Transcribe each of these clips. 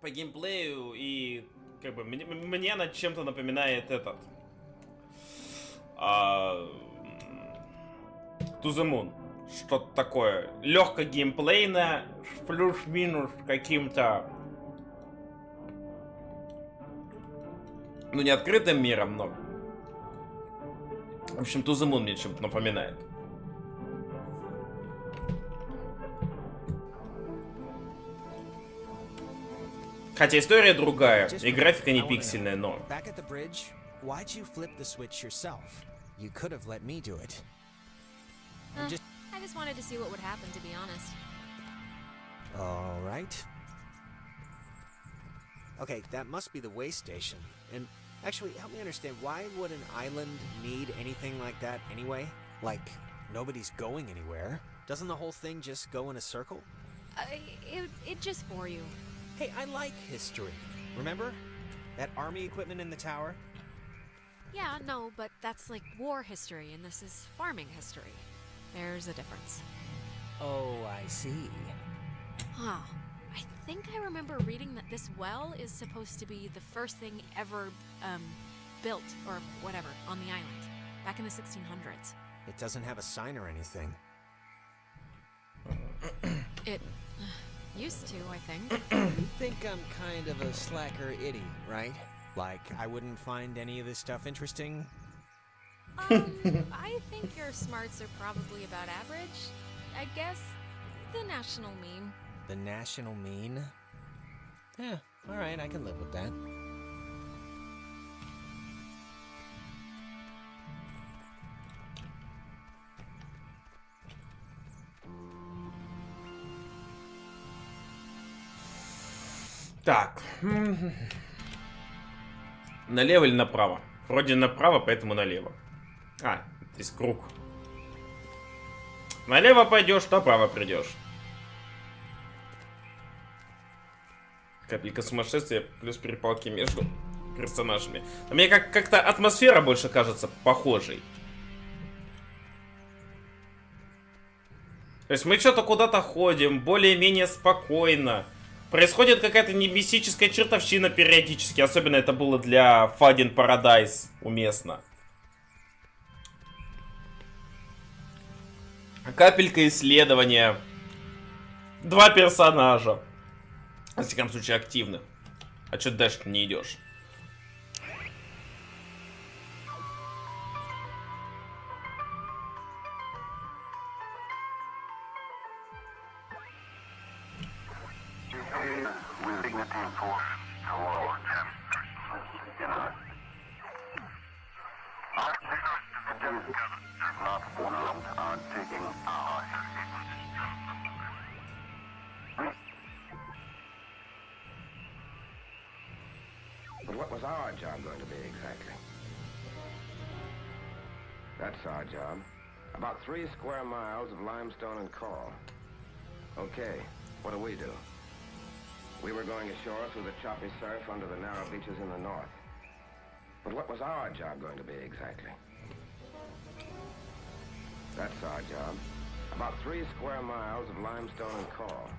по геймплею и как бы мне она чем-то напоминает этот To the Moon. Что-то такое. Легко геймплейно, плюс-минус каким-то, ну, не открытым миром, но в общем, To the Moon мне чем-то напоминает. Хотя история другая, и графика не пиксельная, но... Why'd you flip the switch yourself? You could have let me do it. I just wanted to see what would happen, to be honest. All right. Okay, that must be the way station. And actually, help me understand, why would an island need anything like that anyway? Like, nobody's going anywhere. Doesn't the whole thing just go in a circle? It just bore you. Hey, I like history. Remember? That army equipment in the tower? Yeah, no, but that's like war history, and this is farming history. There's a difference. Oh, I see. Huh. I think I remember reading that this well is supposed to be the first thing ever, built, or whatever, on the island, back in the 1600s. It doesn't have a sign or anything. It used to, I think. You think I'm kind of a slacker idiot, right? Like, I wouldn't find any of this stuff interesting? I think your smarts are probably about average. I guess the national meme. The national mean? Yeah, alright, I can live with that. Так. Налево или направо? Вроде направо, поэтому налево. Здесь круг. Налево пойдешь, направо придешь. Капелька сумасшествия плюс перепалки между персонажами. А мне как-то атмосфера больше кажется похожей. То есть мы что-то куда-то ходим, более-менее спокойно. Происходит какая-то мистическая чертовщина периодически. Особенно это было для Fading Paradise уместно. Капелька исследования. 2 персонажа. В всяком случае активных. А что дальше не идешь? But what was our job going to be exactly? That's our job. About 3 square miles of limestone and coral. Okay, what do we do? We were going ashore through the choppy surf under the narrow beaches in the north. But what was our job going to be exactly? That's our job. About 3 square miles of limestone and coral.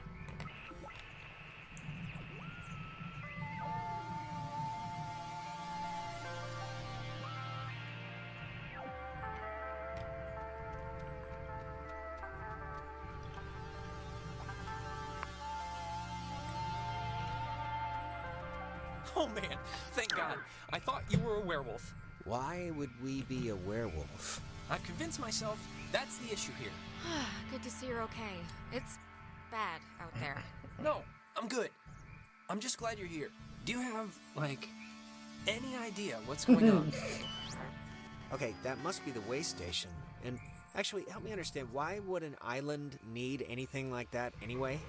Oh man, thank God. I thought you were a werewolf. Why would we be a werewolf? I've convinced myself that's the issue here. Good to see you're okay. It's bad out there. No, I'm good. I'm just glad you're here. Do you have, like, any idea what's going on? Okay, that must be the way station. And actually, help me understand, why would an island need anything like that anyway?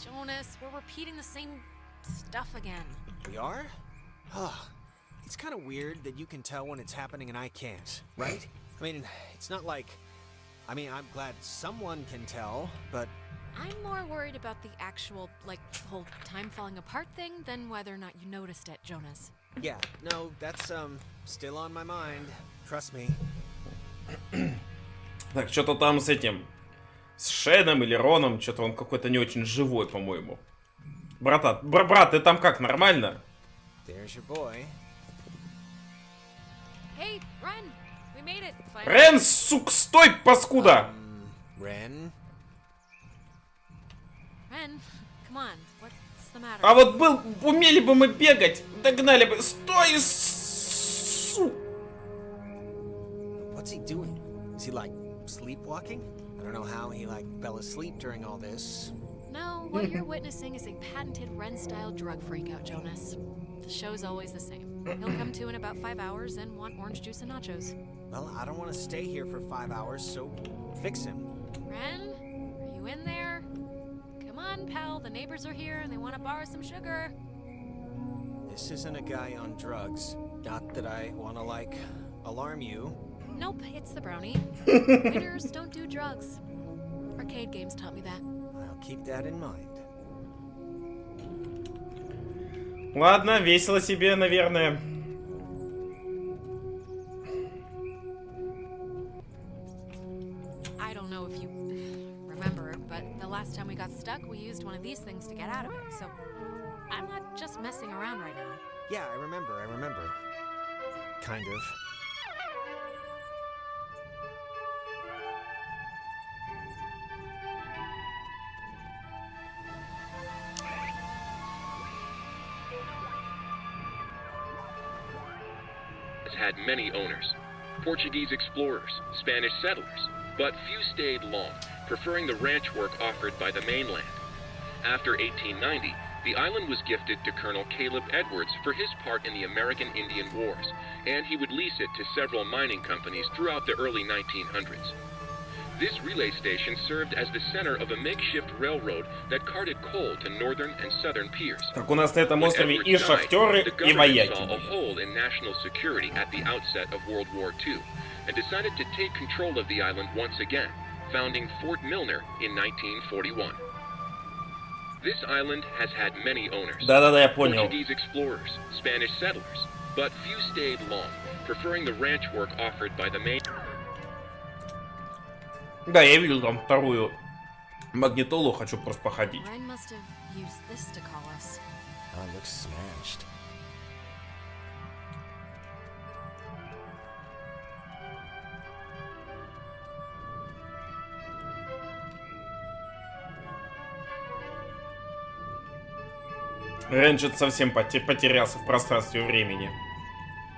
Jonas, we're repeating the same stuff again. We are? It's kind of weird that you can tell when it's happening and I can't, right? I mean, it's not like... I'm glad someone can tell, but... I'm more worried about the actual, like, whole time falling apart thing than whether or not you noticed it, Jonas. Yeah, no, that's, still on my mind. Trust me. Так, что-то там с этим... С Шеном или Роном. Что-то он какой-то не очень живой, по-моему. Брат, ты там как, нормально? There's your boy. Hey, Ren, we made it. Finally. Рен, сук, стой, паскуда! Ren? Ren, come on. What's the matter? А вот умели бы мы бегать, догнали бы. Стой, сук! What's he doing? Is he like sleepwalking? I don't know how he like fell asleep during all this. No, what you're witnessing is a patented Ren-style drug freakout, Jonas. The show's always the same. He'll come to in about 5 hours and want orange juice and nachos. Well, I don't want to stay here for 5 hours, so fix him. Ren, are you in there? Come on, pal. The neighbors are here and they want to borrow some sugar. This isn't a guy on drugs. Not that I want to like alarm you. Nope, it's the brownie. Waiters don't do drugs. Arcade games taught me that. I'll keep that in mind. Ладно, весело себе, наверное. I don't know if you remember, but the last time we got stuck, we used one of these things to get out of it. So I'm not just messing around right now. Yeah, I remember. Kind of. Had many owners. Portuguese explorers, Spanish settlers, but few stayed long, preferring the ranch work offered by the mainland. After 1890, the island was gifted to Colonel Caleb Edwards for his part in the American Indian Wars, and he would lease it to several mining companies throughout the early 1900s. This relay station served as the center of a makeshift railroad that carted coal to northern and southern piers. Так у нас на этом острове и шахтеры, и вояки. Saw a hole in national security at the outset of World War II and decided to take control of the island once again, founding Fort Milner in 1941. This island has had many owners. Да-да-да, я понял. Portuguese explorers, Spanish settlers, but few stayed long, preferring the ranch work offered by the main. Да, я видел там вторую магнитолу, хочу просто походить. Ren must have used this to call us. Oh, it looks smashed. Рен что-то совсем потерялся в пространстве и времени.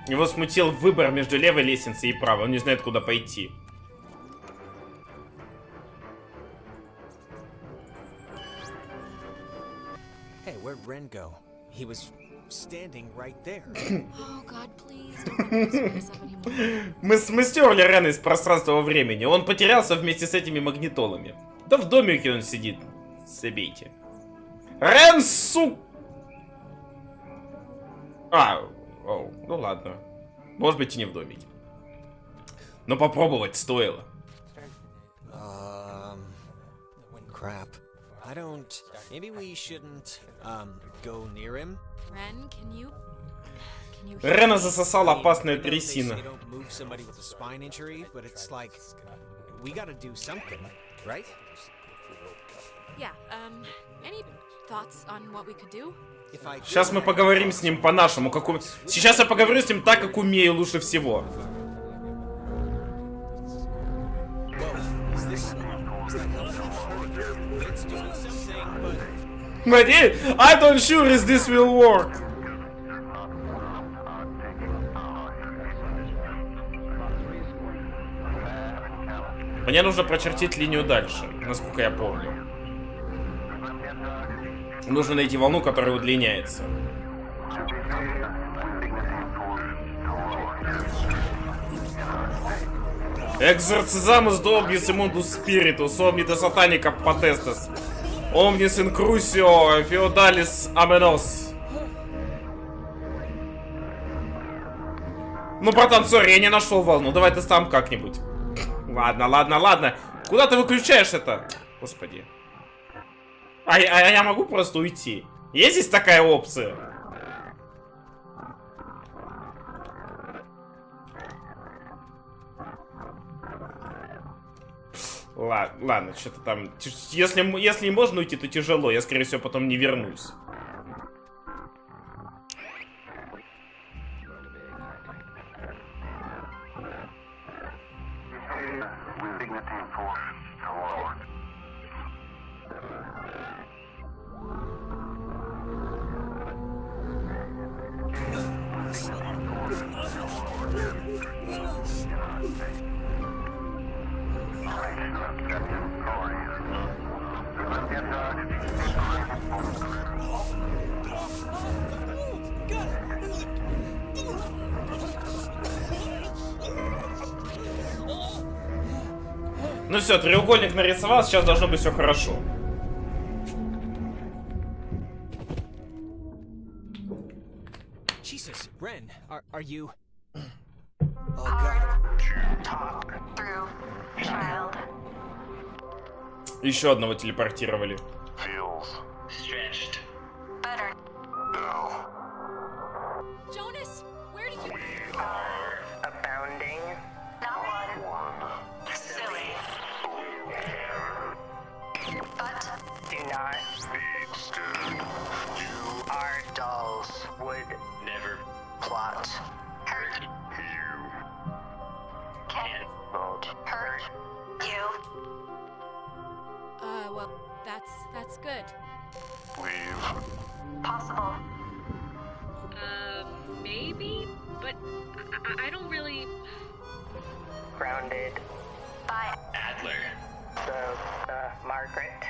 Его смутил выбор между левой лестницей и правой. Он не знает, куда пойти. Hey, where'd Ren go? He was standing right there. Oh God, please don't let me mess up anymore. Мы стерли Рена из пространства во времени. Он потерялся вместе с этими магнитолами. Да в домике он сидит. Собейте. Рен, сук! Ну ладно. Может быть и не в домике. Но попробовать стоило. Crap. I don't... Maybe we shouldn't, go near him? Ren, can you Рена засосала опасная I know they say трясина. don't move somebody with a spine injury, but it's like... We gotta do something, right? Yeah, any thoughts on what we could do? If I Сейчас мы поговорим с ним по-нашему. Сейчас я поговорю с ним так, как умею лучше всего. But I don't sure if this will work. Мне нужно прочертить линию дальше, насколько я помню. Нужно найти волну, которая удлиняется. Экзорцизамус добрис имундус спиритус, омнитес сатаника потестес. Omnis incrusio feodalis amenos. Ну, братан, сори, я не нашел волну. Давай ты сам как-нибудь. Ладно. Куда ты выключаешь это? Господи. А я могу просто уйти? Есть здесь такая опция? Ладно, что-то там... Если можно уйти, то тяжело. Я, скорее всего, потом не вернусь. Ну все, треугольник нарисовал, сейчас должно быть все хорошо. Jesus, Ren, are you? Oh God. Talk through child. Еще одного телепортировали. Feels stretched. Better. Jonas, where did you... We are abounding. Not one. Silly. But do not be scared. You are dolls. Would never plot. Hurt you. Can't hurt you. Well, that's good. Leave. Possible. Maybe? But I don't really... Grounded. By Adler. the Margaret.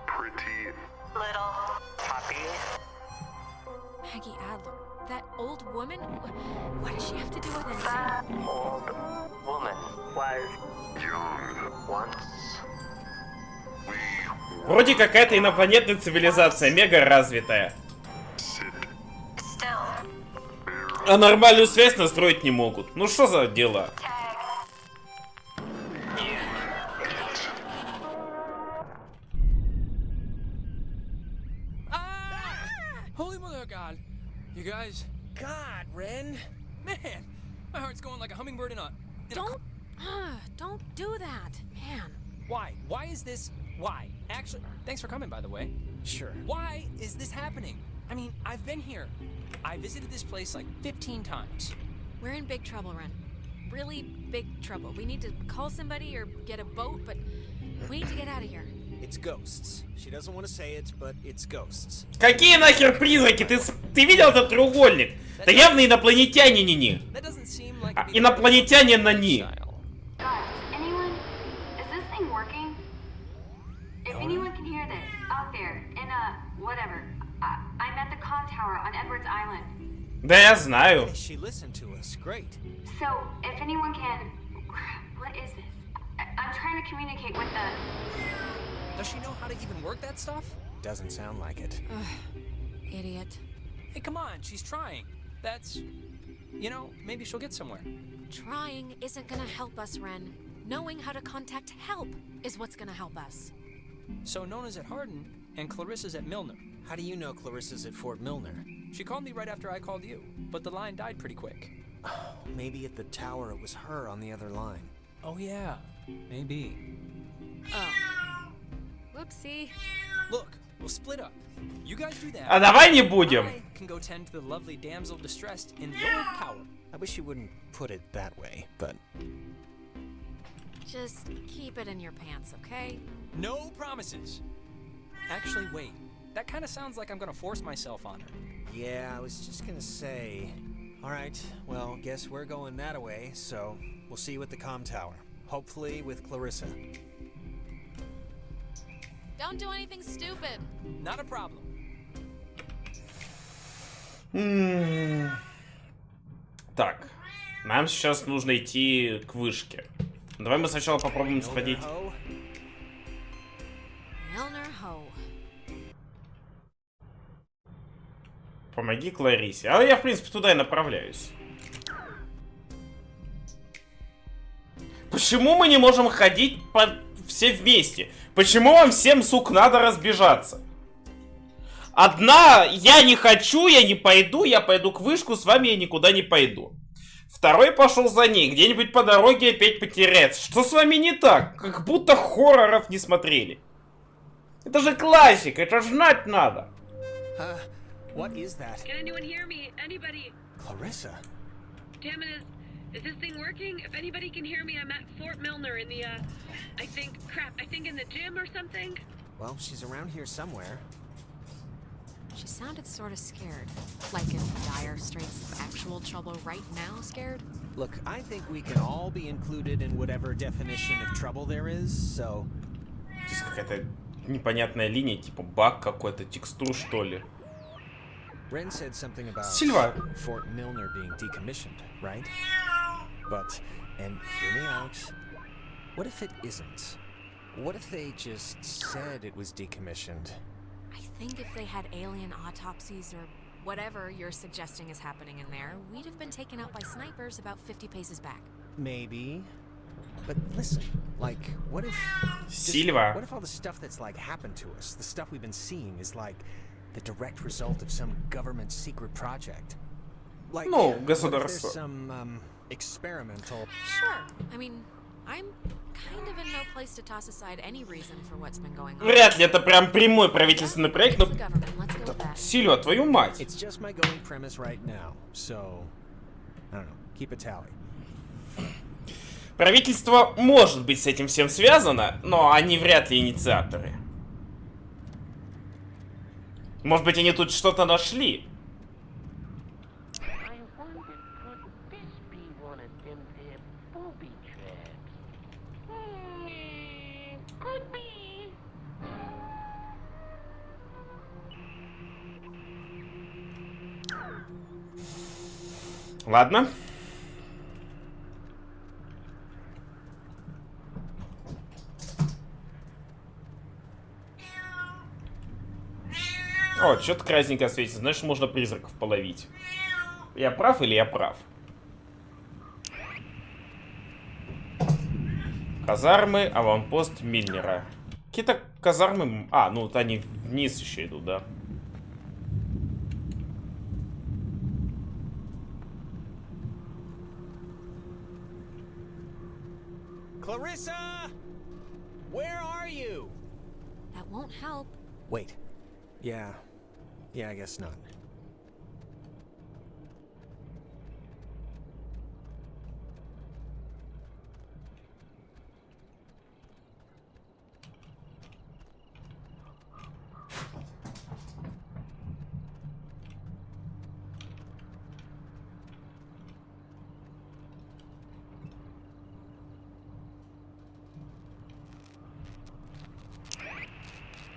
Pretty. Little. Poppy. Maggie Adler. That old woman? What does she have to do with anything? That old woman was Young. once. Вроде какая-то инопланетная цивилизация, мега развитая. Still. А нормальную связь настроить не могут. Ну что за дела? Holy mother of God. You guys. God, Ren. Man, my heart's going like a hummingbird in a... Don't do that, man. Why? Why is this... Why? Actually, thanks for coming, by the way. Sure. Why is this happening? I mean, I've been here. I visited this place like 15 times. We're in big trouble, Ren. Really big trouble. We need to call somebody or get a boat, but we need to get out of here. It's ghosts. She doesn't want to say it, but it's ghosts. Какие нахер призраки? Ты видел этот треугольник? Это явно инопланетяне не. That doesn't seem like... it'd be Инопланетяне на ни. style. Guys, anyone? Is this thing working? If anyone can hear this, out there, in whatever. I'm at the comm tower on Edwards Island. Да я знаю. Hey, she listened to us. Great. So, if anyone can... What is this? I'm trying to communicate with the... Does she know how to even work that stuff? Doesn't sound like it. Idiot. Hey, come on, she's trying. That's... You know, maybe she'll get somewhere. Trying isn't gonna help us, Ren. Knowing how to contact help is what's gonna help us. So Nona's at Hardin, and Clarissa's at Milner. How do you know Clarissa's at Fort Milner? She called me right after I called you, but the line died pretty quick. Maybe at the tower it was her on the other line. Oh yeah, maybe. Oh. Whoopsie. Look, we'll split up. You guys do that. А давай не будем. I can go tend to the lovely damsel distressed in the old tower. I wish you wouldn't put it that way, but... Just keep it in your pants, okay? No promises. Actually, wait. That kind of sounds like I'm gonna force myself on her. Yeah, I was just gonna say... Alright, well, guess we're going that away, so we'll see you at the comm tower. Hopefully with Clarissa. Don't do anything stupid. Not a problem. Так, нам сейчас нужно идти к вышке. Давай мы сначала попробуем сходить. Milner Ho. Помоги Кларисе. А я, в принципе, туда и направляюсь. Почему мы не можем ходить все вместе? Почему вам всем, сук, надо разбежаться? Одна, я не хочу, я не пойду, я пойду к вышку, с вами я никуда не пойду. Второй пошел за ней, где-нибудь по дороге опять потеряться. Что с вами не так? Как будто хорроров не смотрели. Это же классика, это же знать надо. What is that? Can anyone hear me? Anybody? Clarissa? Damn it, is this thing working? If anybody can hear me, I'm at Fort Milner in the, I think in the gym or something? Well, she's around here somewhere. She sounded sort of scared. Like in dire straits, actual trouble right now scared? Look, I think we can all be included in whatever definition of trouble there is, so... Здесь какая-то непонятная линия, типа баг какой-то, текстур что ли. Ren said something about Сильва. Fort Milner being decommissioned, right? But, and hear me out, what if it isn't? What if they just said it was decommissioned? I think if they had alien autopsies or whatever you're suggesting is happening in there, we'd have been taken out by snipers about 50 paces back. Maybe. But listen, like, what if... Сильва. What if all the stuff that's, like, happened to us, the stuff we've been seeing, is, like, the direct result of some government secret project? Like, Ну, what if государство. there's some, experimental... Sure. I mean, I'm kind of in no place to toss aside any reason for what's been going on. Вряд ли это прям прямой правительственный проект, но... It's the government. Let's go with that. Сильва, твою мать. It's just my going premise right now, so... I don't know, keep a tally. Правительство может быть с этим всем связано, но они вряд ли инициаторы. Может быть, они тут что-то нашли? I wondered, could this be one of them there booby traps? Could be. Ладно. О, что-то красненькое светится. Знаешь, можно призраков половить. Я прав или я прав? Казармы, аванпост Мильнера. Какие-то казармы... А, ну вот они вниз еще идут, да. Clarissa! Where are you? That won't help. Wait. Yeah, I guess not.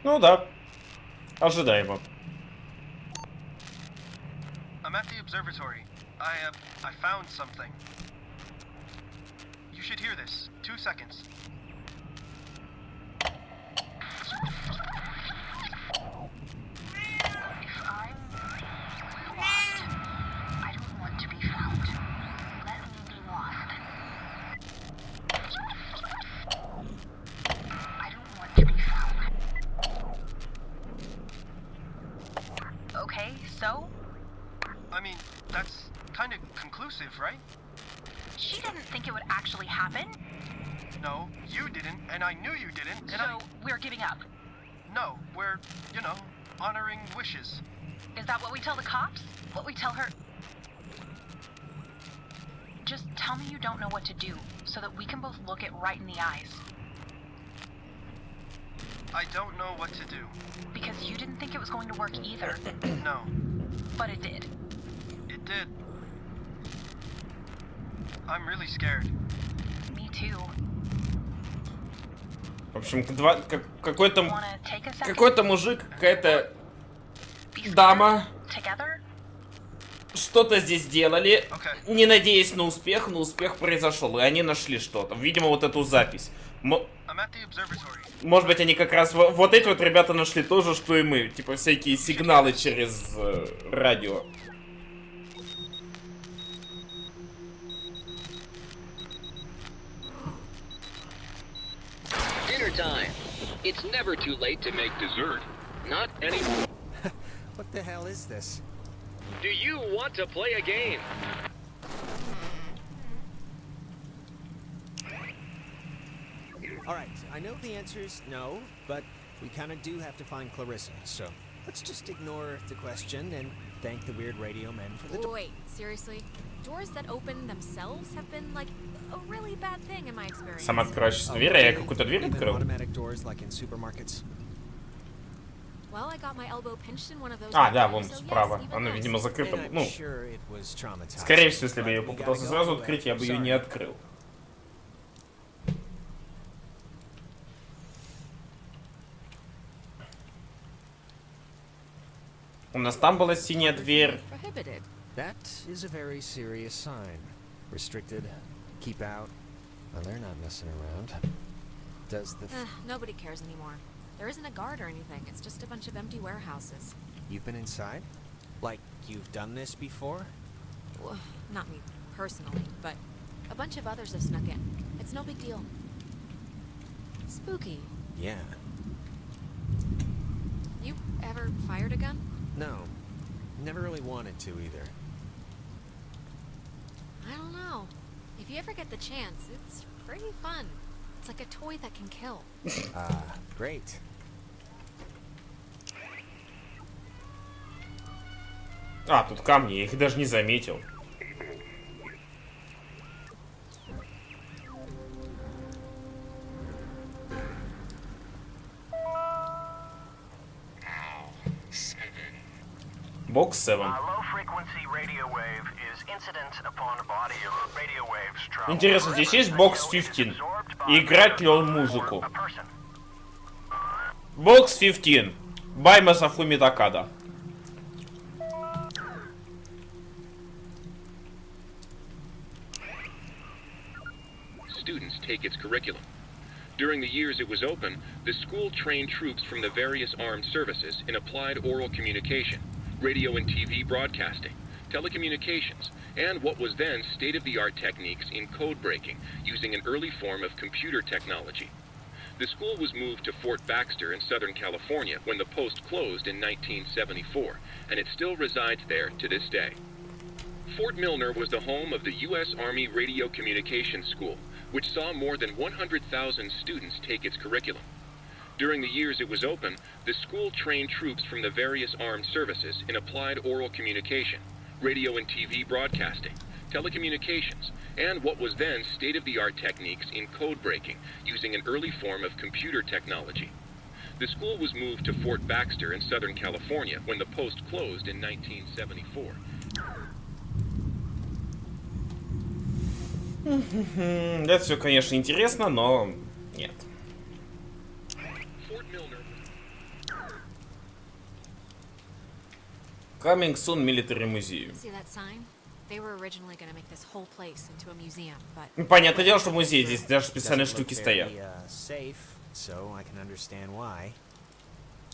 Ну да. Ожидаемо. I'm at the observatory. I found something. You should hear this. 2 seconds. If I'm lost, I don't want to be found. Let me be lost. I don't want to be found. Okay, so? I mean, that's kind of conclusive, right? She didn't think it would actually happen, No, you didn't, and I knew you didn't, and so we're giving up. No, we're, you know, honoring wishes. Is that what we tell the cops? What we tell her? Just tell me you don't know what to do, so that we can both look it right in the eyes. I don't know what to do. Because you didn't think it was going to work either, No, but it did. it did. I'm really scared. Me too. В общем, какой-то Wanna take a second? какой-то мужик, какая-то Be scared дама together? что-то здесь делали, Okay. не надеясь на успех, но успех произошел, и они нашли что-то. Видимо, вот эту запись. I'm at the observatory. Может быть, они как раз... Вот эти вот ребята нашли то же, что и мы. Типа всякие сигналы через радио. Dinner time. It's never too late to make dessert. Not anymore. What the hell is this? Do you want to play a game? All right, I know the answer's no, but we kind of do have to find Clarissa, so let's just ignore the question and thank the weird radio men for the door. Wait, seriously? Doors that open themselves have been like a really bad thing in my experience. Сам откроешь дверь, а я какую-то дверь открыл. Automatic doors like in supermarkets. Well, I got my elbow pinched in one of those. А, да, вон справа. Она, видимо, закрыта. Ну, скорее всего, если бы я ее попытался сразу открыть, я бы ее не открыл. У нас там была синяя дверь. That is a very serious sign. Restricted, keep out. Well, they're not messing around. Does the... Nobody cares anymore. There isn't a guard or anything. It's just a bunch of empty warehouses. You've been inside? Like, you've done this before? Well, not me personally, but a bunch of others have snuck in. It's no big deal. Spooky. Yeah. You ever fired a gun? No. Never really wanted to either. I don't know. If you ever get the chance, it's pretty fun. It's like a toy that can kill. Great. А, тут камни, я их даже не заметил. Бокс 7. Интересно, здесь есть бокс 15? И играть ли он музыку? Бокс 15. By Masafumi Takada. Students take its curriculum. During the years it was open, the school trained troops from the various armed services in applied oral communication, radio and TV broadcasting, telecommunications, and what was then state-of-the-art techniques in code breaking using an early form of computer technology. The school was moved to Fort Baxter in Southern California when the post closed in 1974, and it still resides there to this day. Fort Milner was the home of the U.S. Army Radio Communications School, which saw more than 100,000 students take its curriculum. During the years it was open, the school trained troops from the various armed services in applied oral communication, radio and TV broadcasting, telecommunications, and what was then state-of-the-art techniques in code breaking using an early form of computer technology. The school was moved to Fort Baxter in Southern California when the post closed in 1974. Это все, конечно, интересно, но нет. Coming soon Military Museum. Понятное дело, что музей, здесь даже специальные штуки стоят.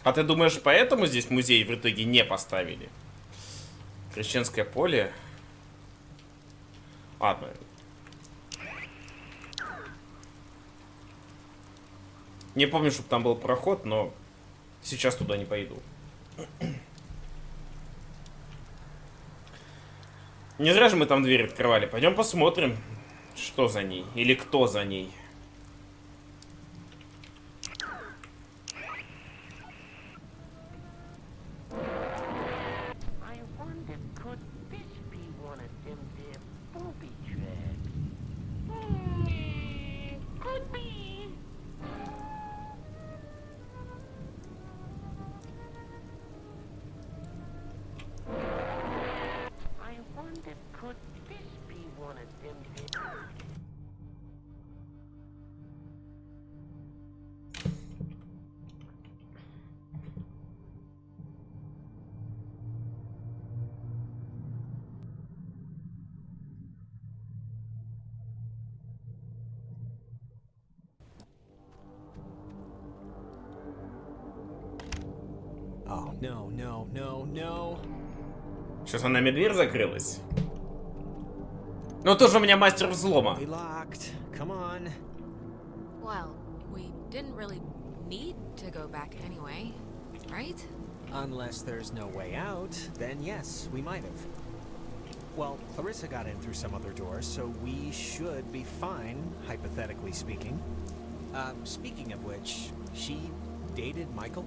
А ты думаешь, поэтому здесь музей в итоге не поставили? Крещенское поле? Ладно. Не помню, чтобы там был проход, но сейчас туда не пойду. Не зря же мы там дверь открывали. Пойдем посмотрим, что за ней. Или кто за ней. Сейчас она дверь закрылась. Ну тоже у меня мастер взлома. Well, we didn't really need to go back anyway, right? Unless there's no way out, then yes, we might have. Well, Clarissa got in through some other door, so we should be fine, hypothetically speaking. Speaking of which, she dated Michael?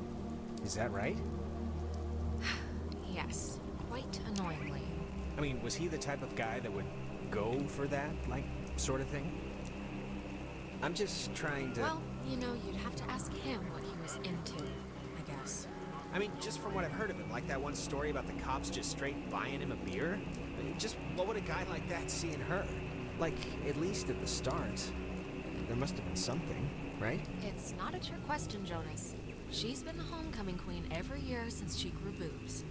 Is that right? Yes, quite annoyingly. I mean, was he the type of guy that would go for that, like, sort of thing? I'm just trying to... Well, you know, you'd have to ask him what he was into, I guess. I mean, just from what I've heard of him, like that one story about the cops just straight buying him a beer. I mean, just what would a guy like that see in her? Like, at least at the start, there must have been something, right? It's not a trick question, Jonas. She's been the homecoming queen every year since she grew boobs.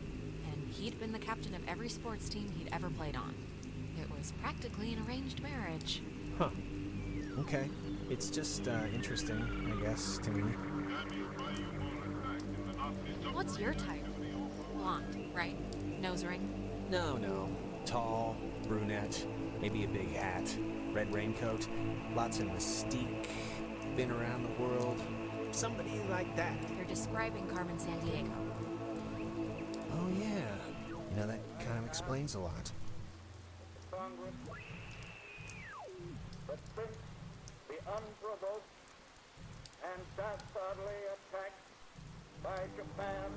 And he'd been the captain of every sports team he'd ever played on. It was practically an arranged marriage. Huh. Okay. It's just, interesting, I guess, to me. What's your type? Blonde, right? Nose ring? No. Tall, brunette, maybe a big hat, red raincoat, lots of mystique, been around the world. Somebody like that. You're describing Carmen Sandiego. Oh, yeah. You know, that kind of explains a lot. But since the unprovoked and dastardly attack by Japan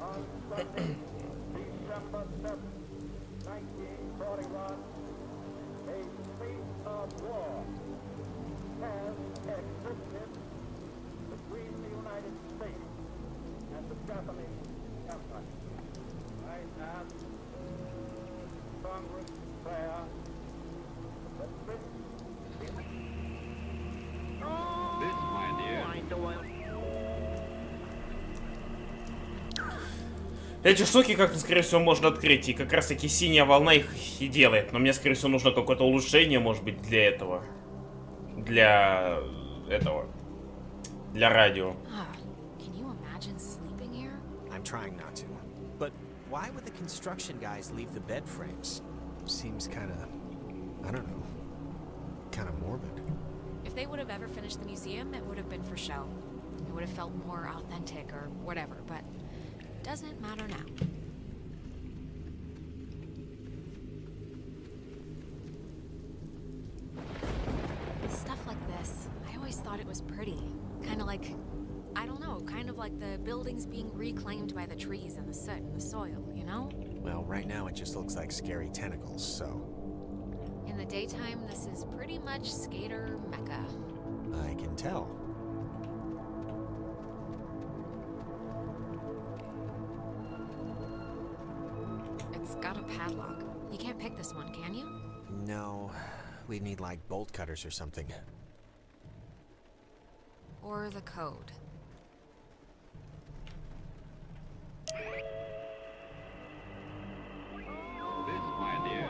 on Sunday, December 7th, 1941, a state of war has existed between the United States and the Japanese Empire. I ask Congress prayer that since This, my dear, Эти штуки как-то, скорее всего, можно открыть. И как раз таки синяя волна их и делает. Но мне, скорее всего, нужно какое-то улучшение, может быть, для этого. Для радио. Can you imagine sleeping here? I'm trying not to. But why would the construction guys leave the bed frames? Seems kind of, I don't know, kind of morbid. If they would have ever finished the museum, it would have been for show. It would have felt more authentic or whatever, but doesn't matter now. Stuff like this, I always thought it was pretty. Kind of like, I don't know, kind of like the buildings being reclaimed by the trees and the soot and the soil, you know? Well, right now it just looks like scary tentacles, so... In the daytime, this is pretty much skater mecca. I can tell. It's got a padlock. You can't pick this one, can you? No, we'd need like bolt cutters or something. Or the code. this, my dear.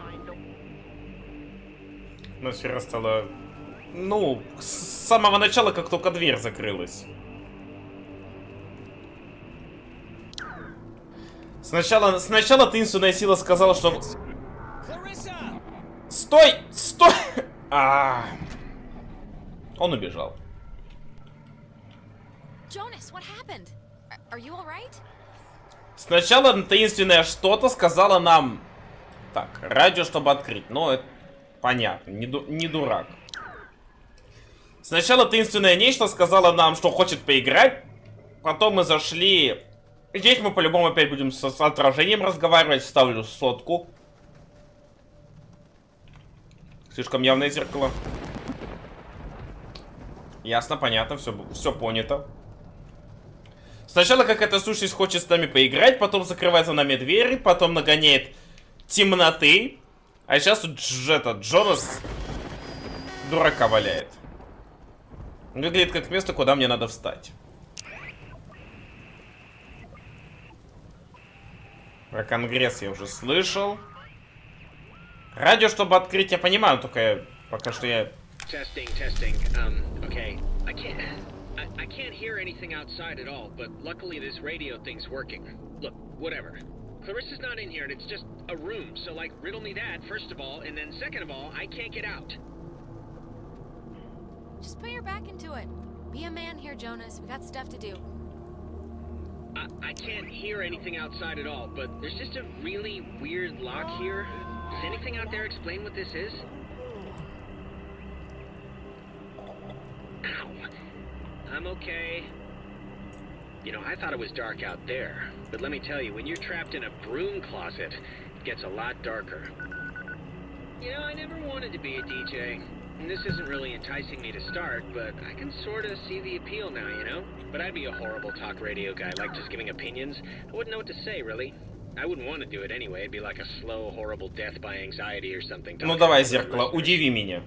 Атмосфера стала... Ну, с самого начала, как только дверь закрылась. Сначала таинственная сила сказала, что... Стой! Стой! Он убежал. Jonas, what happened? Are you all right? Сначала таинственное что-то сказала нам... Так, радио, чтобы открыть. Но это понятно, не дурак. Сначала таинственное нечто сказала нам, что хочет поиграть. Потом мы зашли... Здесь мы по-любому опять будем с отражением разговаривать. Ставлю 100. Слишком явное зеркало. Ясно, понятно, все понято. Сначала какая-то сущность хочет с нами поиграть, потом закрывает за нами двери, потом нагоняет темноты. А сейчас тут Джонас дурака валяет. Выглядит как место, куда мне надо встать. Про Конгресс я уже слышал. Радио, чтобы открыть, я понимаю, только пока что я... Testing. Okay. I can't hear anything outside at all, but luckily this radio thing's working. Look, whatever. Clarissa's not in here, and it's just a room, so, like, riddle me that, first of all, and then second of all, I can't get out. Just put your back into it. Be a man here, Jonas. We got stuff to do. I can't hear anything outside at all, but there's just a really weird lock here. Does anything out there explain what this is? Ow. I'm okay. You know, I thought it was dark out there, but let me tell you, when you're trapped in a broom closet, it gets a lot darker. You know, I never wanted to be a DJ. And this isn't really enticing me to start, but I can sort of see the appeal now, you know? But I'd be a horrible talk radio guy, like just giving opinions. I wouldn't know what to say, really. I wouldn't want to do it anyway. It'd be like a slow, horrible death by anxiety or something. Ну давай, зеркало, удиви меня.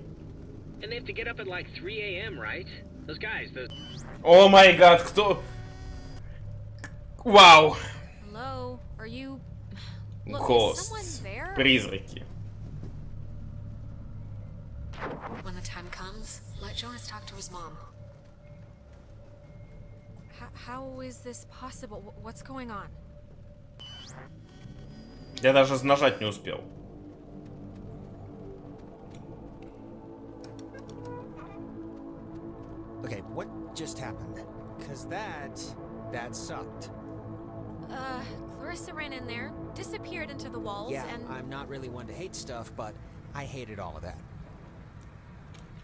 And they have to get up at like 3 a.m., right? Those guys, those... О май гад, кто... Вау. Hello, are you... Look, is Ghosts. someone there? Призраки. When the time comes, let Jonas talk to his mom. How is this possible? What's going on? Я даже нажать не успел. Okay, what just happened? Cause that sucked. Clarissa ran in there, disappeared into the walls, Yeah, and... I'm not really one to hate stuff, but I hated all of that.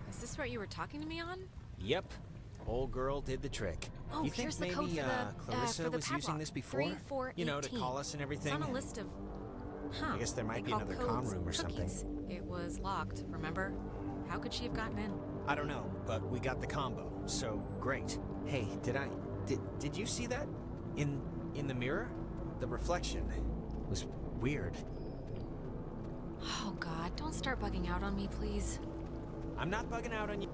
Is this what you were talking to me on? Yep. Old girl did the trick. Oh, You think here's the maybe code for the, Clarissa for the was padlock. using this before? 3418. You know, to call us and everything? It's on a list of... Huh. I guess there might They be call another comm codes room or cookies. something. It was locked, remember? How could she have gotten in? I don't know, but we got the combo, so great. Hey, did you see that? In the mirror? The reflection was weird. Oh god, don't start bugging out on me, please. I'm not bugging out on you.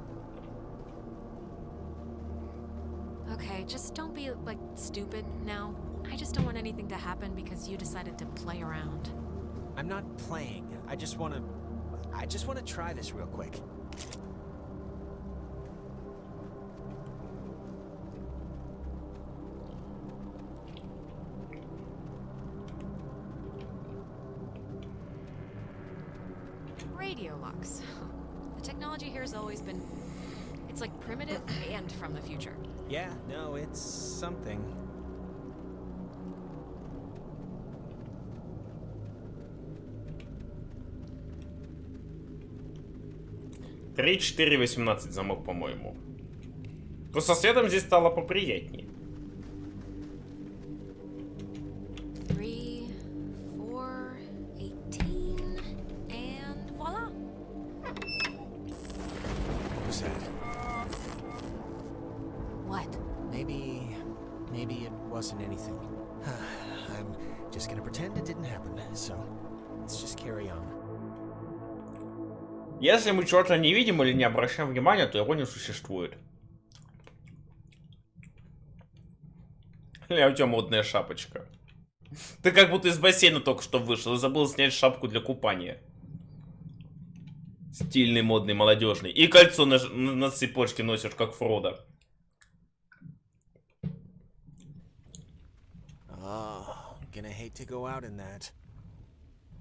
Okay, just don't be, like, stupid now. I just don't want anything to happen because you decided to play around. I'm not playing. I just wanna try this real quick. Radio locks. The technology here has always been... It's like primitive and from the future. Yeah, no, it's something. Три, 4, 18 замок, по-моему. То со светом здесь стало поприятнее. 3, 4, 18, and voila. Who's that? What? Maybe it wasn't anything. I'm just gonna pretend it didn't happen, so let's just carry on. Если мы чего-то не видим или не обращаем внимания, то его не существует. Ля, у тебя модная шапочка. Ты как будто из бассейна только что вышел и забыл снять шапку для купания. Стильный, модный, молодежный. И кольцо на цепочке носишь, как Фродо. Oh, gonna hate to go out in that.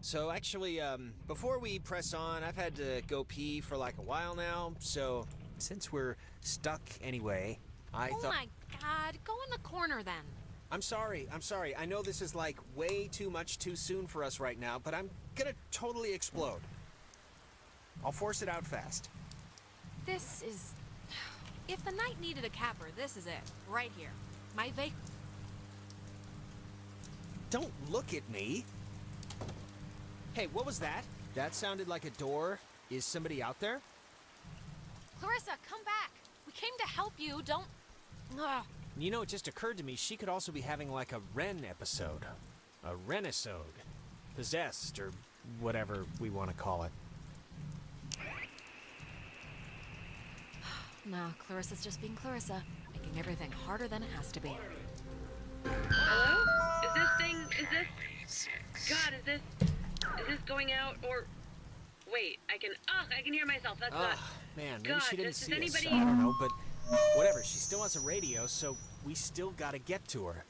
So actually, before we press on, I've had to go pee for like a while now, so since we're stuck anyway, I thought... Oh my god, go in the corner then. I'm sorry. I know this is like way too much too soon for us right now, but I'm gonna totally explode. I'll force it out fast. This is... If the night needed a capper, this is it. Right here. My Don't look at me. Hey, what was that? That sounded like a door. Is somebody out there? Clarissa, come back. We came to help you, don't... Ugh. You know, it just occurred to me she could also be having like a Ren episode. A Renisode. Possessed, or whatever we want to call it. No, Clarissa's just being Clarissa, making everything harder than it has to be. Hello? Is this going out or... Wait, I can hear myself, that's not... Man, maybe God, she didn't does see us. anybody... I don't know, but whatever, she still has a radio, so we still gotta get to her.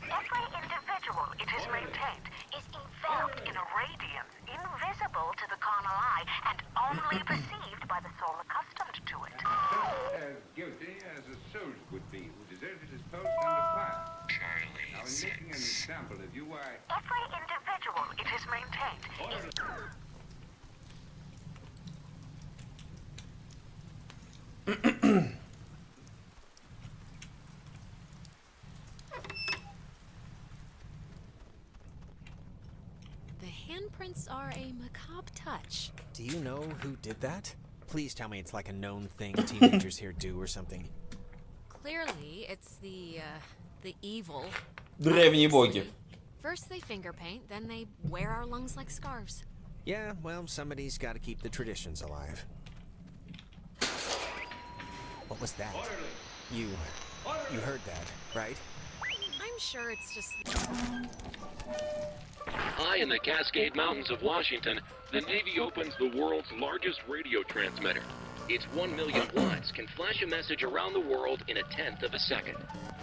Every individual it is maintained is enveloped in a radiance invisible to the carnal eye and only perceived by the soul accustomed to it. As guilty as a soldier would be who deserted his post under fire. Now, in making an example of you, Every individual it is maintained is... footprints are a macabre touch. Do you know who did that? Please tell me it's like a known thing teenagers here do or something. Clearly, it's the evil. Древние боги. First they finger paint, then they wear our lungs like scarves. Yeah, well, somebody's got to keep the traditions alive. What was that? You heard that, right? I'm sure it's just... High in the Cascade Mountains of Washington, the Navy opens the world's largest radio transmitter. Its 1 million watts can flash a message around the world in a tenth of a second.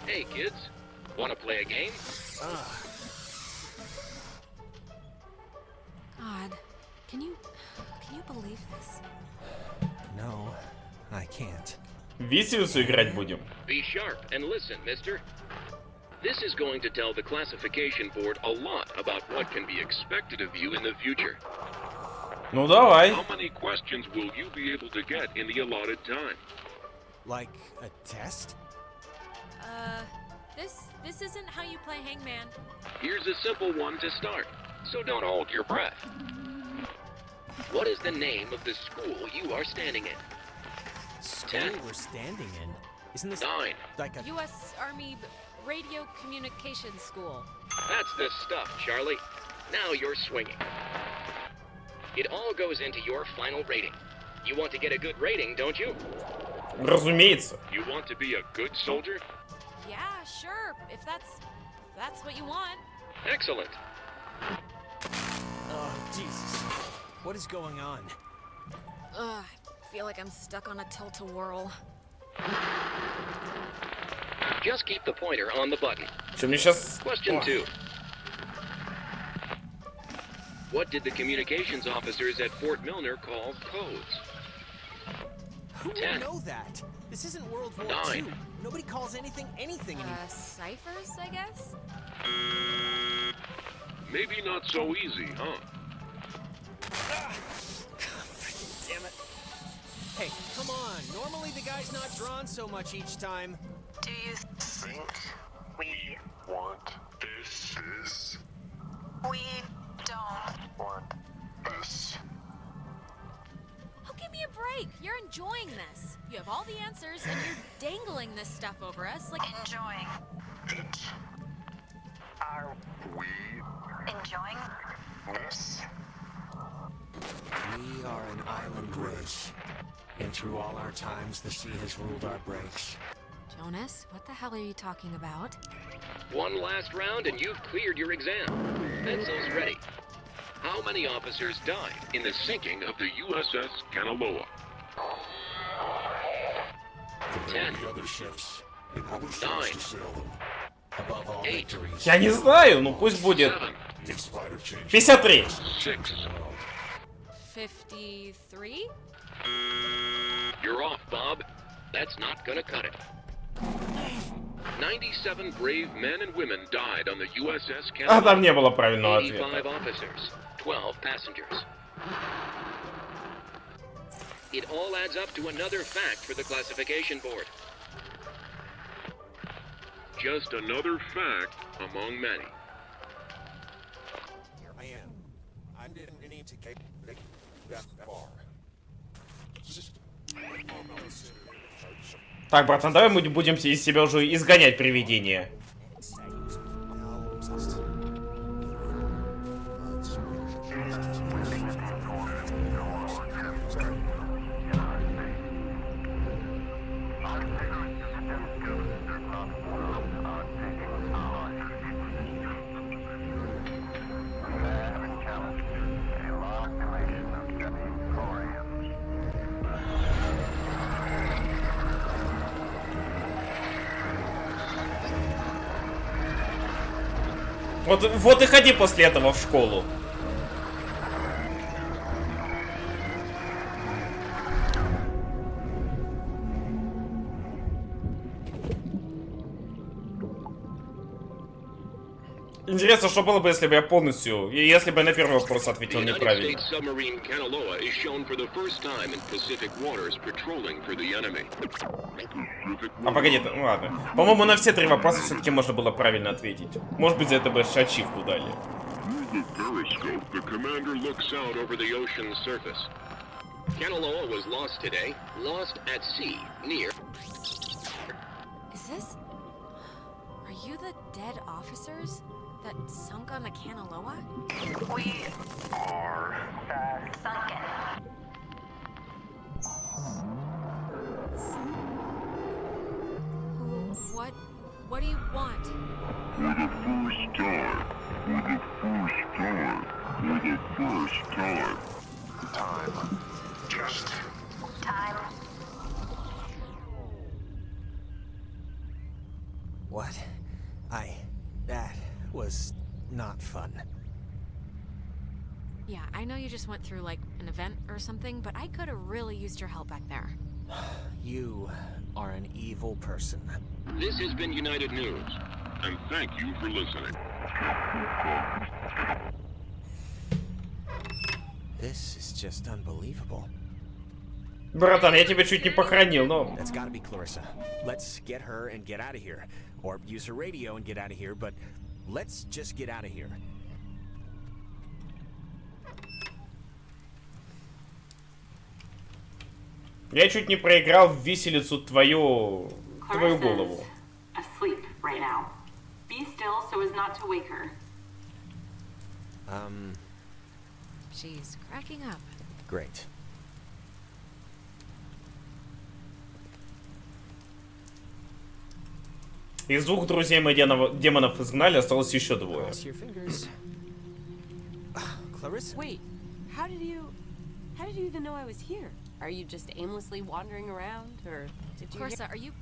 Hey kids, want to play a game? God, can you believe this? No, I can't. Виселицу играть будем. Be sharp and listen, mister. This is going to tell the classification board a lot about what can be expected of you in the future. Ну давай. How many questions will you be able to get in the allotted time? Like a test? This isn't how you play hangman. Here's a simple one to start, so don't hold your breath. What is the name of the school you are standing in? School we're standing in? Isn't this 9. like a... U.S. Army Radio Communications School. That's the stuff, Charlie. Now you're swinging. It all goes into your final rating. You want to get a good rating, don't you? Разумеется. You want to be a good soldier? Yeah, sure. If that's what you want. Excellent. Oh, Jesus. What is going on? I feel like I'm stuck on a tilt-a-whirl. Just keep the pointer on the button. Что мне сейчас... Question 2. What did the communications officers at Fort Milner call codes? Who would know that? This isn't World War II. 9. Nobody calls anything anymore. Ciphers, I guess? Maybe not so easy, huh? Damn it. Hey, come on. Normally the guy's not drawn so much each time. Do you think we want this? We don't Want this? Oh, give me a break. You're enjoying this. You have all the answers, and you're dangling this stuff over us like... enjoying? It. Are We enjoying this? We are an island race. And through all our times, the sea has ruled our breaks. Jonas, what the hell are you talking about? One last round and you've cleared your exam. Pencils ready. How many officers died in the sinking of the USS Kanaloa? 10. 9. 8. Я не знаю, ну пусть будет. 53. 6. 53? You're off, Bob. That's not gonna cut it. 97 brave men and women died on the USS А там Kanaloa. не было правильного 85 ответа. officers, 12 passengers. It all adds up to another fact for the classification board. Just another fact among many. Here I am. I didn't need to get that far. Так, братан, давай мы будем из себя уже изгонять привидения. Вот и ходи после этого в школу. Интересно, что было бы, если бы я полностью... Если бы я на первый вопрос ответил неправильно. А погоди, ну ладно. По-моему, на все три вопроса все-таки можно было правильно ответить. Может быть, за это бы ачивку дали. Through the periscope, the commander looks out over the ocean's surface. Kanaloa was lost today, lost at sea, near... Is this... Are you the dead officers that sunk on the Kanaloa? We are sunken. What do you want? For the first time. For the first time. For the first time. Time. Just time. What? That was not fun. Yeah, I know you just went through, like, an event or something, but I could have really used your help back there. You are an evil person. This has been United News, and thank you for listening. This is just unbelievable. Братан, я тебя чуть не похоронил, но... That's gotta be Clarissa. Let's get her and get out of here. Or use her radio and get out of here, but let's just get out of here. Я чуть не проиграл в виселицу твою голову. Asleep right now. Be still so as not to wake her. She's cracking up. Great. Из двух друзей мы демонов изгнали, осталось еще двое. Wait, how did you even know I was here? Are you just aimlessly wandering around, or did you? Clarissa, are you,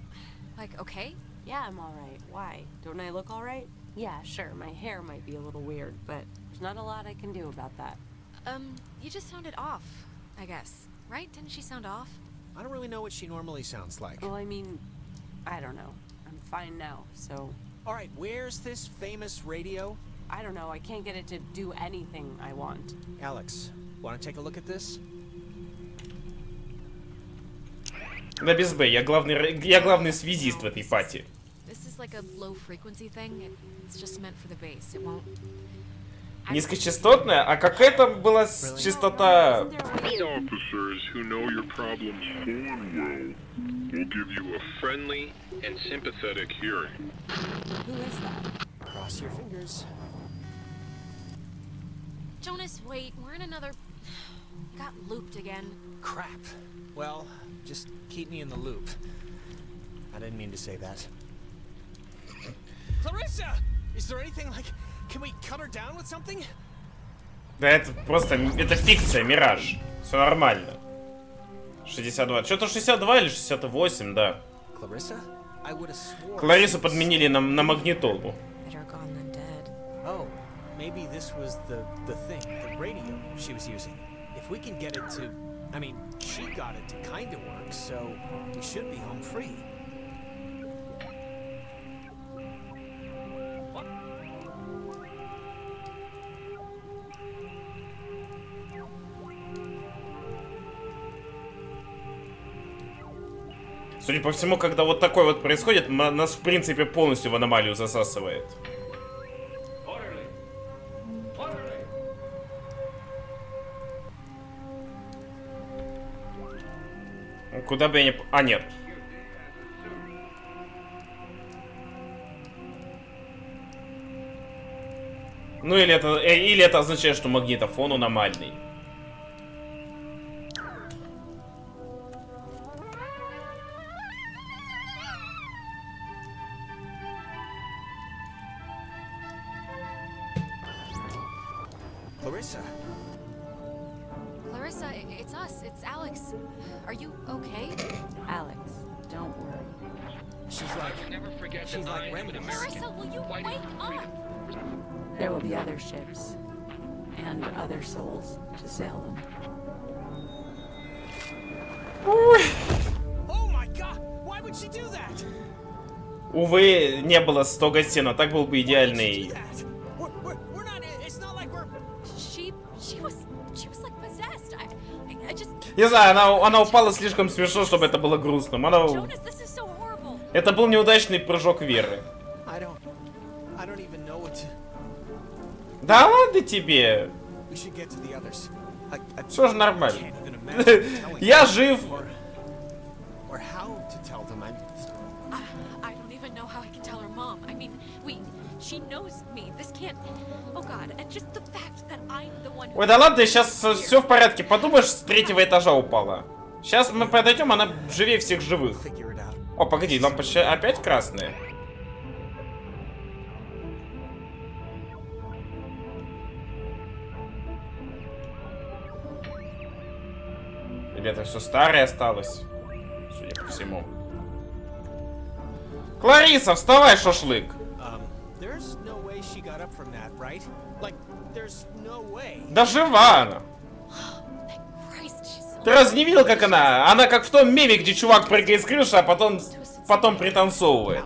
like, okay? Yeah, I'm all right. Why? Don't I look all right? Yeah, sure. My hair might be a little weird, but there's not a lot I can do about that. You just sounded off, I guess. Right? Didn't she sound off? I don't really know what she normally sounds like. Well, I mean, I don't know. I'm fine now, so... Alright, where's this famous radio? I don't know. I can't get it to do anything I want. Alex, wanna take a look at this? Да без Б, я главный связист в этой пати. This is like a low frequency thing. It's just meant for the bass. It won't... Низкочастотная? А какая там была частота? Officers who know your problems full and well will give you a friendly and sympathetic hearing. Who is that? Cross your fingers. Jonas, wait. We're in another... Got looped again. Crap. Well, just keep me in the loop. I didn't mean to say that. Clarissa! Is there anything like... Can we cut her down with something? Да это просто... Это фикция, мираж. Все нормально. 62. Что-то 62 или 68, да. Клариссу подменили на магнитолу. Oh, maybe this was the thing, the radio she was using. If we can get it to... I mean, she got it to kind of work, so we should be home free. Судя по всему, когда вот такое вот происходит, нас в принципе полностью в аномалию засасывает. Куда бы я не... А, нет. Ну или это означает, что магнитофон аномальный. Clarissa, it's us. It's Alex. Are you okay? Alex, don't worry. She's like Clarissa, will you wake up? There will be other ships and other souls to sail them. Oh my God! Why would she do that? Увы, не было 100 гостей, но так был бы идеальный. Не знаю, она упала слишком смешно, чтобы это было грустным. Это был неудачный прыжок веры. Да ладно тебе. Все же нормально. Я жив. Ой, да ладно, сейчас все в порядке. Подумаешь, с 3-го этажа упала. Сейчас мы подойдем, она живее всех живых. О, погоди, лампочки опять красные. Или это все старое осталось? Судя по всему. Клариса, вставай, шашлык! Да жива она! Ты разве не видел, как она? Она как в том меме, где чувак прыгает с крыши, а потом пританцовывает.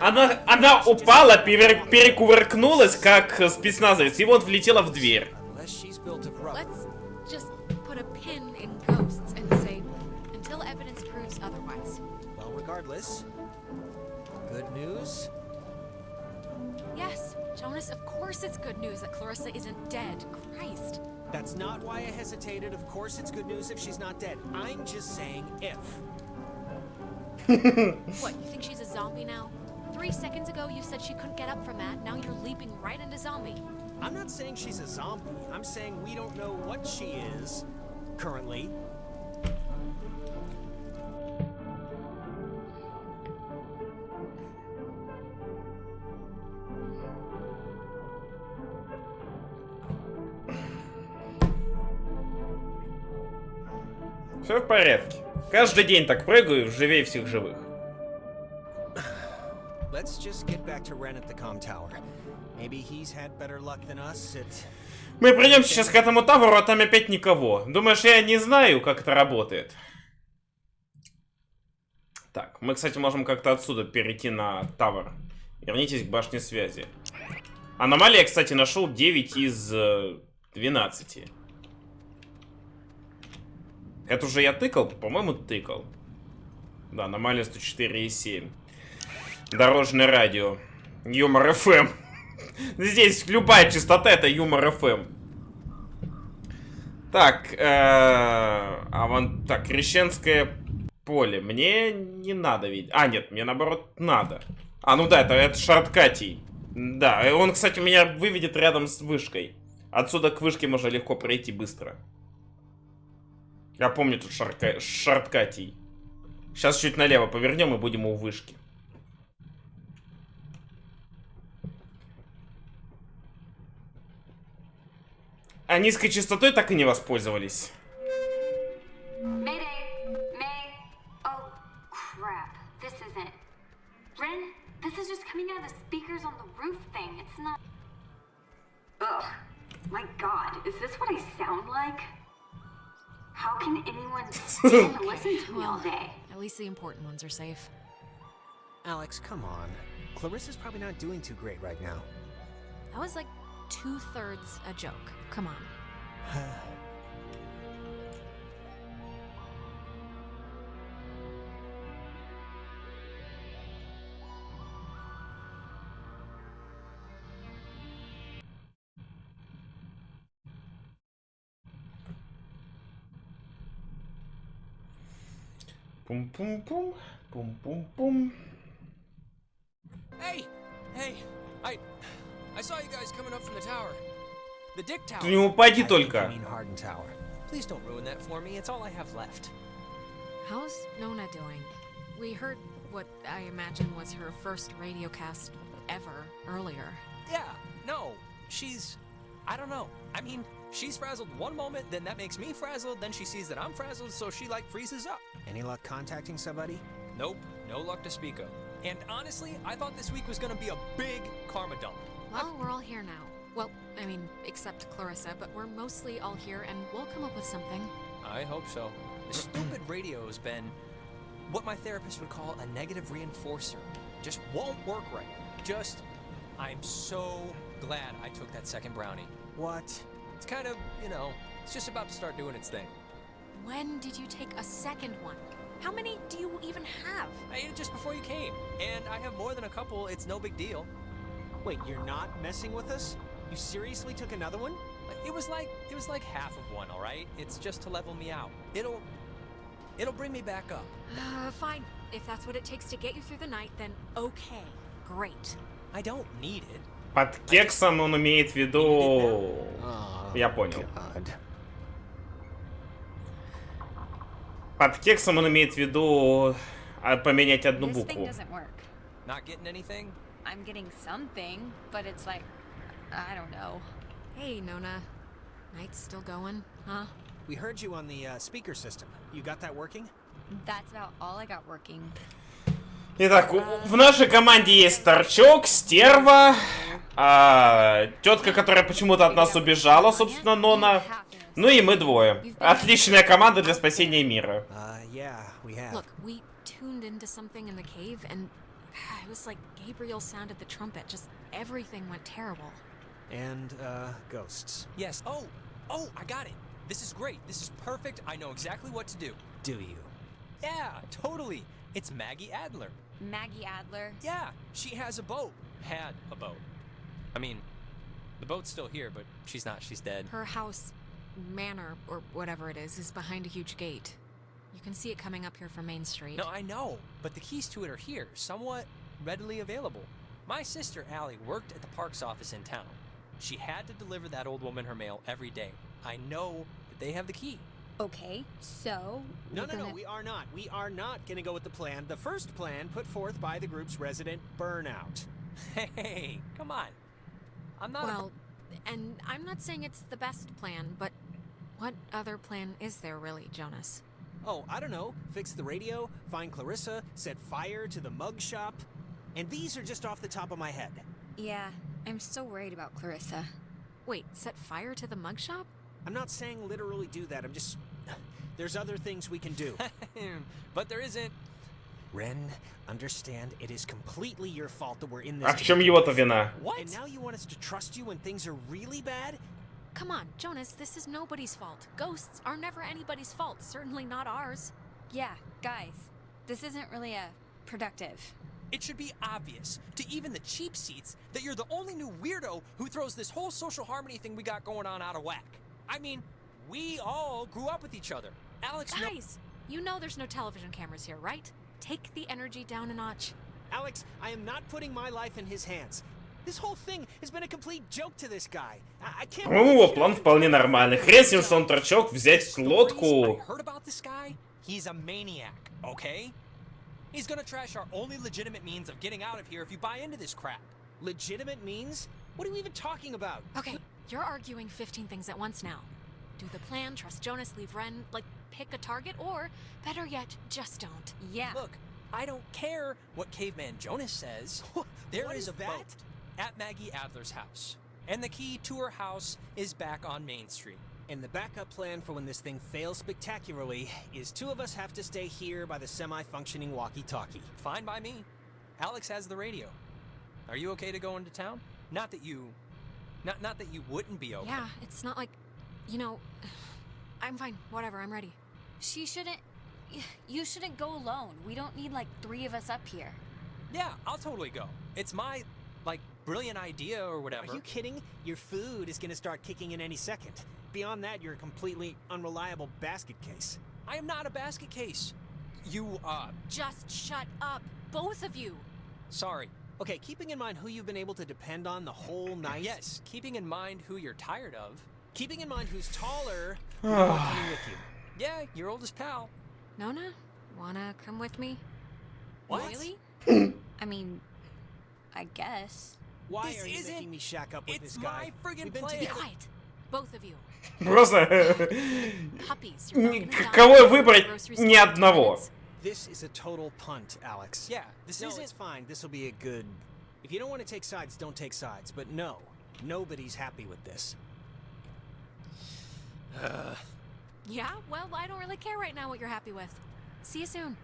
Она упала, перекувыркнулась, как спецназовец, и вот влетела в дверь. Yes, Jonas, of course it's good news that Clarissa isn't dead. Christ. That's not why I hesitated. Of course it's good news if she's not dead. I'm just saying if. What, you think she's a zombie now? 3 seconds ago you said she couldn't get up from that. Now you're leaping right into zombie. I'm not saying she's a zombie. I'm saying we don't know what she is currently. Все в порядке. Каждый день так прыгаю, живее всех живых. Мы придем сейчас к этому таверу, а там опять никого. Думаешь, я не знаю, как это работает? Так, мы, кстати, можем как-то отсюда перейти на тавер. Вернитесь к башне связи. Аномалии я, кстати, нашел 9 из 12. Это уже я тыкал? По-моему, тыкал. Да, аномалия 104,7. Дорожное радио. Юмор ФМ. Здесь любая частота — это юмор ФМ. Так, так, Крещенское поле. Мне не надо видеть. А, нет, мне наоборот надо. А, ну да, это шорткатий. Да, он, кстати, меня выведет рядом с вышкой. Отсюда к вышке можно легко пройти быстро. Я помню тут шорткатий. Сейчас чуть налево повернем и будем у вышки. А низкой частотой так и не воспользовались. How can anyone stand to listen to me all day? At least the important ones are safe. Alex, come on. Clarissa's probably not doing too great right now. That was like 2/3 a joke. Come on. Пум-пум-пум, пум-пум-пум. Hey, I saw you guys coming up from the tower. The Dick Tower. Ты не упади только. Please don't ruin that for me. It's all I have left. How's Nona doing? We heard what I imagine was her first radio cast ever earlier. Yeah, no, she's... I don't know. I mean, she's frazzled one moment, then that makes me frazzled, then she sees that I'm frazzled, so she, like, freezes up. Any luck contacting somebody? Nope, no luck to speak of. And honestly, I thought this week was gonna be a big karma dump. Well, we're all here now. Well, I mean, except Clarissa, but we're mostly all here, and we'll come up with something. I hope so. The stupid radio has been what my therapist would call a negative reinforcer. Just won't work right. I'm so glad I took that second brownie. What? It's kind of, you know, it's just about to start doing its thing. When did you take a second one? How many do you even have? I ate it just before you came, and I have more than a couple. It's no big deal. Wait, you're not messing with us? You seriously took another one? It was like half of one, all right? It's just to level me out. It'll bring me back up. Fine. If that's what it takes to get you through the night, then okay. Great. I don't need it. Под кексом он имеет в виду... Я понял. Под кексом он имеет в виду поменять одну букву. Not getting anything? I'm getting something, but it's like, I don't know. Hey, Nona. Night's still going, huh? We heard you on the speaker system. You got that working? That's about all I got working. Итак, в нашей команде есть торчок, стерва, тетка, которая почему-то от нас убежала, собственно, Нона. Ну и мы двое. Отличная команда для спасения мира. Look, we tuned into something in the cave, and it was like Gabriel sounded the trumpet. Just everything went terrible. And, ghosts. Yes. Oh, I got it. This is great. This is perfect. I know exactly what to do. Do you? Yeah, totally. It's Maggie Adler. Maggie Adler? Yeah, she has a boat. Had a boat. I mean, the boat's still here, but she's not. She's dead. Her house, manor, or whatever it is behind a huge gate. You can see it coming up here from Main Street. No, I know, but the keys to it are here, somewhat readily available. My sister, Allie, worked at the parks office in town. She had to deliver that old woman her mail every day. I know that they have the key. Okay, so... No, we are not. We are not gonna go with the plan. The first plan put forth by the group's resident, Burnout. Hey, come on. I'm not... Well, and I'm not saying it's the best plan, but what other plan is there really, Jonas? Oh, I don't know. Fix the radio, find Clarissa, set fire to the mug shop. And these are just off the top of my head. Yeah, I'm still worried about Clarissa. Wait, set fire to the mug shop? I'm not saying literally do that, I'm just... There's other things we can do. But there isn't. Ren, understand, it is completely your fault that we're in this... А в чем его-то вина? What? And now you want us to trust you when things are really bad? Come on, Jonas, this is nobody's fault. Ghosts are never anybody's fault, certainly not ours. Yeah, guys, this isn't really productive. It should be obvious to even the cheap seats that you're the only new weirdo who throws this whole social harmony thing we got going on out of whack. I mean, we all grew up with each other. Alex... Guys, you know there's no television cameras here, right? Take the energy down a notch. Alex, I am not putting my life in his hands. This whole thing has been a complete joke to this guy. I can't... О, план вполне нормальный. Хрен с ним, что он торчок, взять лодку. I heard about this guy. He's a maniac, okay? He's gonna trash our only legitimate means of getting out of here if you buy into this crap. Legitimate means? What are we even talking about? Okay, you're arguing 15 things at once now. Do the plan, trust Jonas, leave Ren, like, pick a target, or, better yet, just don't. Yeah. Look, I don't care what Caveman Jonas says. There is a boat at Maggie Adler's house. And the key to her house is back on Main Street. And the backup plan for when this thing fails spectacularly is two of us have to stay here by the semi-functioning walkie-talkie. Fine by me. Alex has the radio. Are you okay to go into town? Not that you wouldn't be okay. Yeah, it's not like, you know, I'm fine, whatever, I'm ready. You shouldn't go alone. We don't need like 3 of us up here. Yeah, I'll totally go. It's my, like, brilliant idea or whatever. Are you kidding? Your food is gonna start kicking in any second. Beyond that, you're a completely unreliable basket case. I am not a basket case. You, Just shut up, both of you. Sorry. Okay, keeping in mind who you've been able to depend on the whole night. Yes, keeping in mind who you're tired of. Keeping in mind who's taller, who's coming with you. Yeah, your oldest pal. Nona, wanna come with me? What? Really? I mean, I guess. Why are you making me shack up with this guy? It's my friggin' We've been plan. Be quiet, both of you. Просто... Puppies, you're not gonna die. Кого выбрать? Ни одного. This is a total punt, Alex. Yeah, this isn't... it's fine. This will be a good... If you don't want to take sides, don't take sides. But no, nobody's happy with this. Yeah, well, I don't really care right now what you're happy with. See you soon.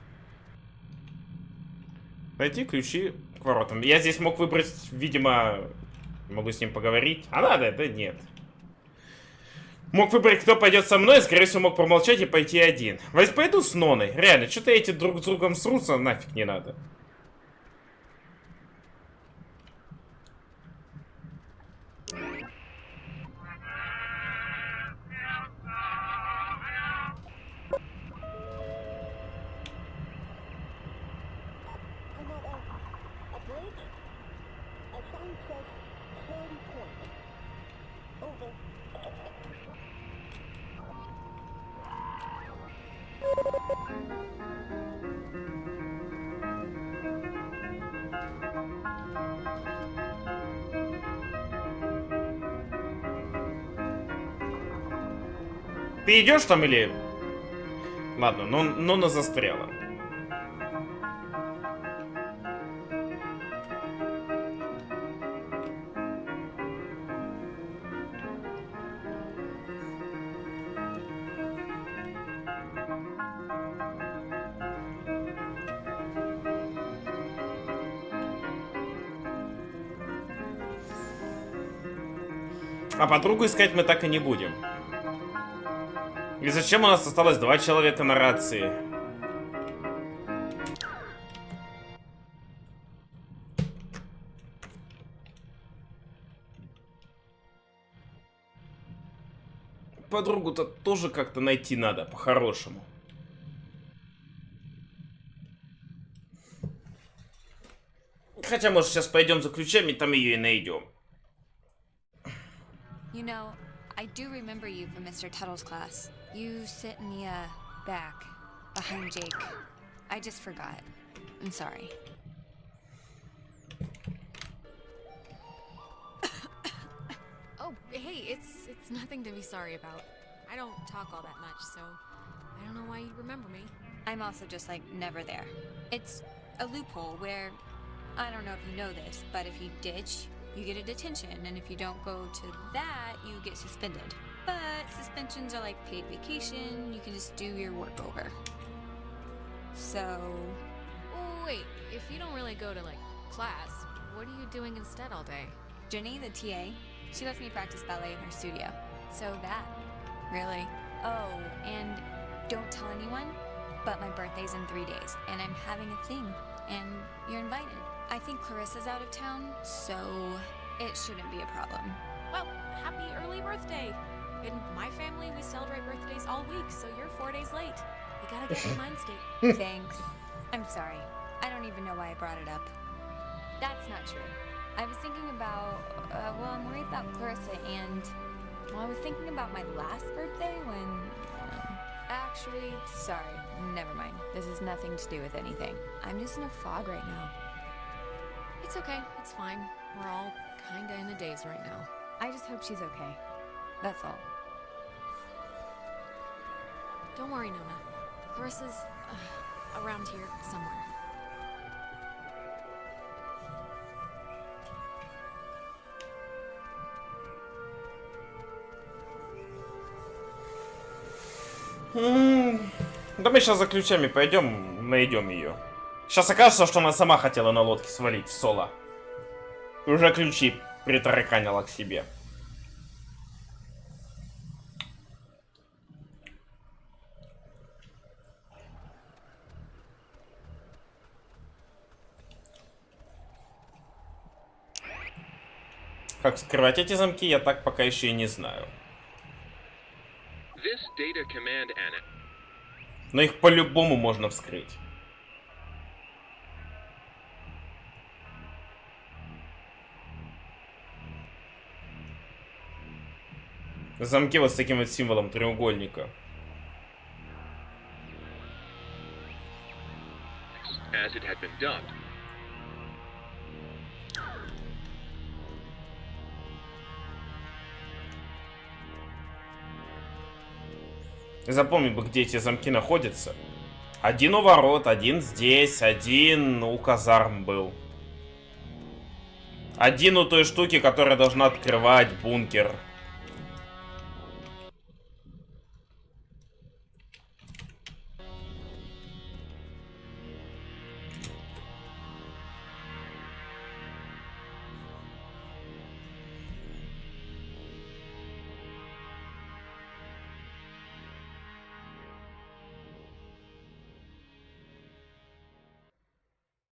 Найти ключи к воротам. Я здесь мог выбрать, видимо... Могу с ним поговорить. А надо? Да нет. Мог выбрать, кто пойдет со мной, скорее всего, мог промолчать и пойти один. Вось пойду с Ноной. Реально, что-то эти друг с другом срутся, нафиг не надо. Ты идешь там или... Ладно, но она застряла. А подругу искать мы так и не будем. И зачем у нас осталось 2 человека на рации? Подругу-то тоже как-то найти надо, по-хорошему. Хотя, может, сейчас пойдем за ключами, там ее и найдем. You know, I do remember you from Mr. Tuttle's class. You sit in the, back, behind Jake. I just forgot. I'm sorry. Oh, hey, it's nothing to be sorry about. I don't talk all that much, so I don't know why you'd remember me. I'm also just, like, never there. It's a loophole where, I don't know if you know this, but if you ditch, you get a detention, and if you don't go to that, you get suspended. But suspensions are like paid vacation, you can just do your work over. So... Oh, wait, if you don't really go to, like, class, what are you doing instead all day? Jenny, the TA, she lets me practice ballet in her studio. So that. Really? Oh, and don't tell anyone, but my birthday's in 3 days, and I'm having a thing, and you're invited. I think Clarissa's out of town, so it shouldn't be a problem. Well, happy early birthday! In my family, we celebrate birthdays all week, so you're 4 days late. You gotta get your mind state. Thanks. I'm sorry. I don't even know why I brought it up. That's not true. I was thinking about, well, I'm worried about Clarissa and, well, I was thinking about my last birthday when, actually, sorry, never mind. This has nothing to do with anything. I'm just in a fog right now. It's okay, it's fine. We're all kinda in the daze right now. I just hope she's okay. That's all. Don't worry, Nona. Clarissa's around here somewhere. Да мы сейчас за ключами пойдем, найдем ее. Сейчас окажется, что она сама хотела на лодке свалить в соло. И уже ключи притараканила к себе. Как вскрывать эти замки, я так пока еще и не знаю. Но их по-любому можно вскрыть. Замки вот с таким вот символом треугольника. As it had been dubbed. Запомни бы, где эти замки находятся. Один у ворот, один здесь, один у казарм был. Один у той штуки, которая должна открывать бункер.